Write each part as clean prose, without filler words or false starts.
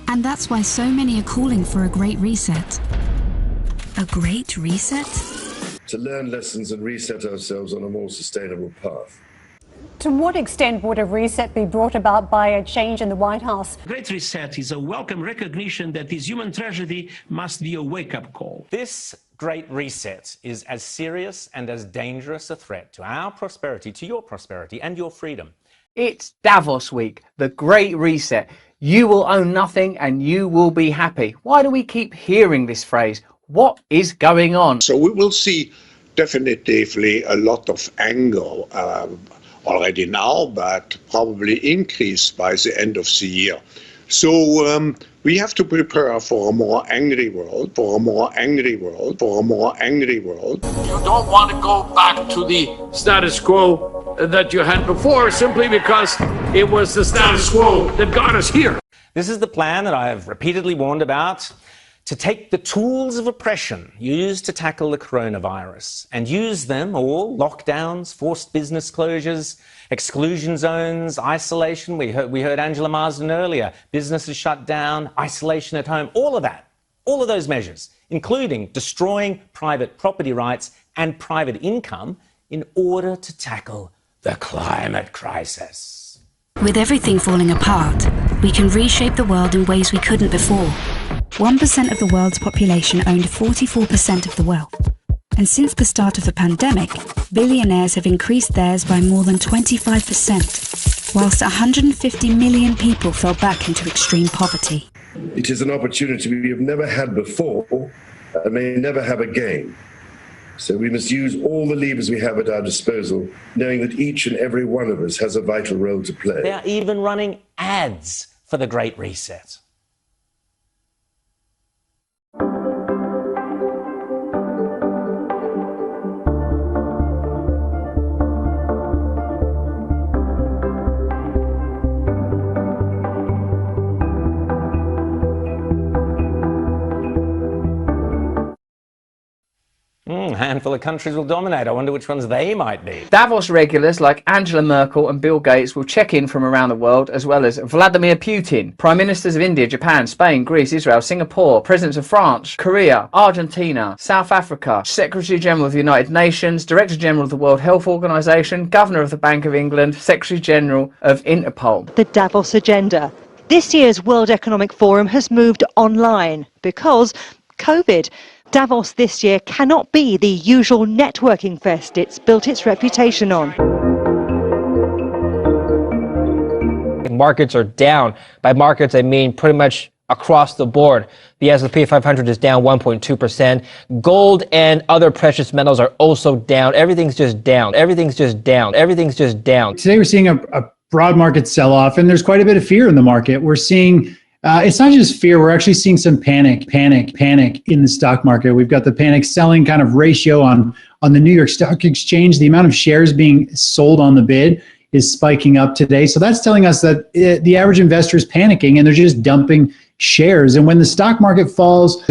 And that's why so many are calling for a great reset. A great reset? To learn lessons and reset ourselves on a more sustainable path. To what extent would a reset be brought about by a change in the White House? Great Reset is a welcome recognition that this human tragedy must be a wake-up call. This Great Reset is as serious and as dangerous a threat to our prosperity, to your prosperity and your freedom. It's Davos week, the Great Reset. You will own nothing and you will be happy. Why do we keep hearing this phrase? What is going on? So we will see definitively a lot of anger already now, but probably increase by the end of the year. So we have to prepare for a more angry world, for a more angry world, for a more angry world. You don't want to go back to the status quo that you had before simply because it was the status quo that got us here. This is the plan that I have repeatedly warned about, to take the tools of oppression used to tackle the coronavirus and use them all, lockdowns, forced business closures, exclusion zones, isolation. We heard Angela Marsden earlier, businesses shut down, isolation at home, all of that, all of those measures, including destroying private property rights and private income in order to tackle the climate crisis. With everything falling apart, we can reshape the world in ways we couldn't before. 1% of the world's population owned 44% of the wealth. And since the start of the pandemic, billionaires have increased theirs by more than 25%, whilst 150 million people fell back into extreme poverty. It is an opportunity we have never had before and may never have again. So we must use all the levers we have at our disposal, knowing that each and every one of us has a vital role to play. They are even running ads for the Great Reset. A handful of countries will dominate. I wonder which ones they might be. Davos regulars like Angela Merkel and Bill Gates will check in from around the world, as well as Vladimir Putin, Prime Ministers of India, Japan, Spain, Greece, Israel, Singapore, Presidents of France, Korea, Argentina, South Africa, Secretary General of the United Nations, Director General of the World Health Organization, Governor of the Bank of England, Secretary General of Interpol. The Davos agenda. This year's World Economic Forum has moved online because COVID. Davos this year cannot be the usual networking fest it's built its reputation on. Markets are down. By markets, I mean pretty much across the board. The S&P 500 is down 1.2%. Gold and other precious metals are also down. Everything's just down. Everything's just down. Everything's just down. Today we're seeing a broad market sell-off, and there's quite a bit of fear in the market. We're seeing it's not just fear. We're actually seeing some panic in the stock market. We've got the panic selling kind of ratio on the New York Stock Exchange. The amount of shares being sold on the bid is spiking up today. So that's telling us that the average investor is panicking and they're just dumping shares. And when the stock market falls,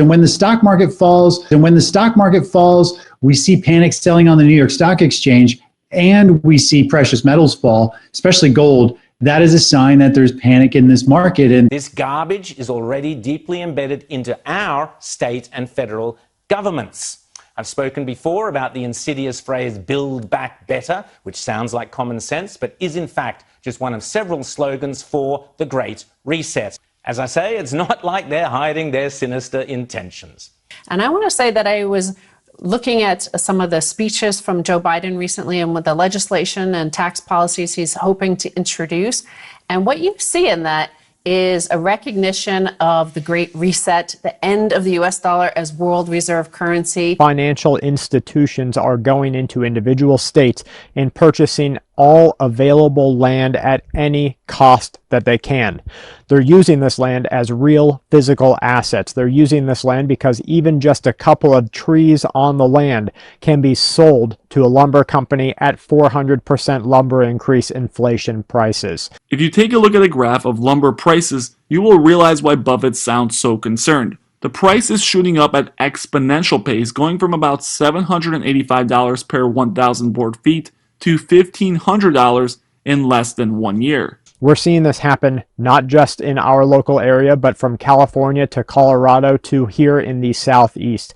we see panic selling on the New York Stock Exchange, and we see precious metals fall, especially gold. That is a sign that there's panic in this market. And this garbage is already deeply embedded into our state and federal governments. I've spoken before about the insidious phrase, build back better, which sounds like common sense, but is in fact just one of several slogans for the Great Reset. As I say, it's not like they're hiding their sinister intentions. And I want to say that I was looking at some of the speeches from Joe Biden recently and with the legislation and tax policies he's hoping to introduce. And what you see in that is a recognition of the Great Reset, the end of the U.S. dollar as world reserve currency. Financial institutions are going into individual states and purchasing all available land at any cost that they can. They're using this land as real physical assets. They're using this land because even just a couple of trees on the land can be sold to a lumber company at 400% lumber increase inflation prices. If you take a look at a graph of lumber prices, you will realize why Buffett sounds so concerned. The price is shooting up at exponential pace, going from about $785 per 1,000 board feet to $1,500 in less than 1 year. We're seeing this happen not just in our local area, but from California to Colorado to here in the Southeast.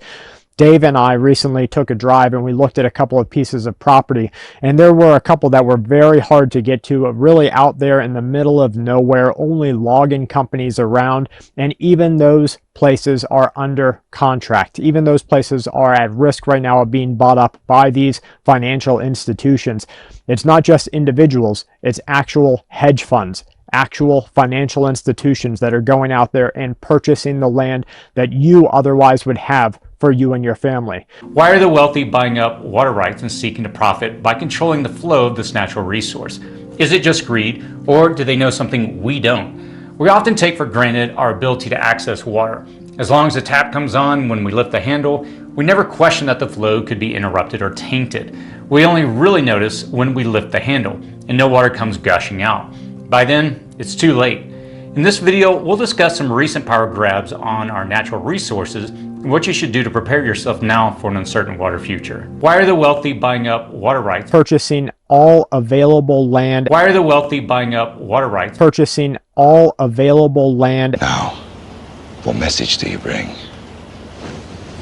Dave and I recently took a drive and we looked at a couple of pieces of property, and there were a couple that were very hard to get to, really out there in the middle of nowhere, only logging companies around, and even those places are under contract. Even those places are at risk right now of being bought up by these financial institutions. It's not just individuals, it's actual hedge funds, actual financial institutions that are going out there and purchasing the land that you otherwise would have for you and your family. Why are the wealthy buying up water rights and seeking to profit by controlling the flow of this natural resource? Is it just greed, or do they know something we don't? We often take for granted our ability to access water. As long as the tap comes on when we lift the handle, we never question that the flow could be interrupted or tainted. We only really notice when we lift the handle and no water comes gushing out. By then, it's too late. In this video, we'll discuss some recent power grabs on our natural resources and what you should do to prepare yourself now for an uncertain water future. Why are the wealthy buying up water rights? Purchasing all available land. Why are the wealthy buying up water rights? Purchasing all available land. Now, what message do you bring?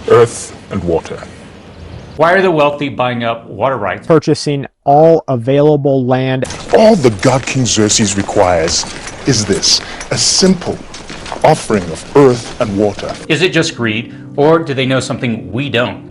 Earth and water. Why are the wealthy buying up water rights? Purchasing all available land. All the God King Xerxes requires is this, a simple offering of earth and water. Is it just greed, or do they know something we don't?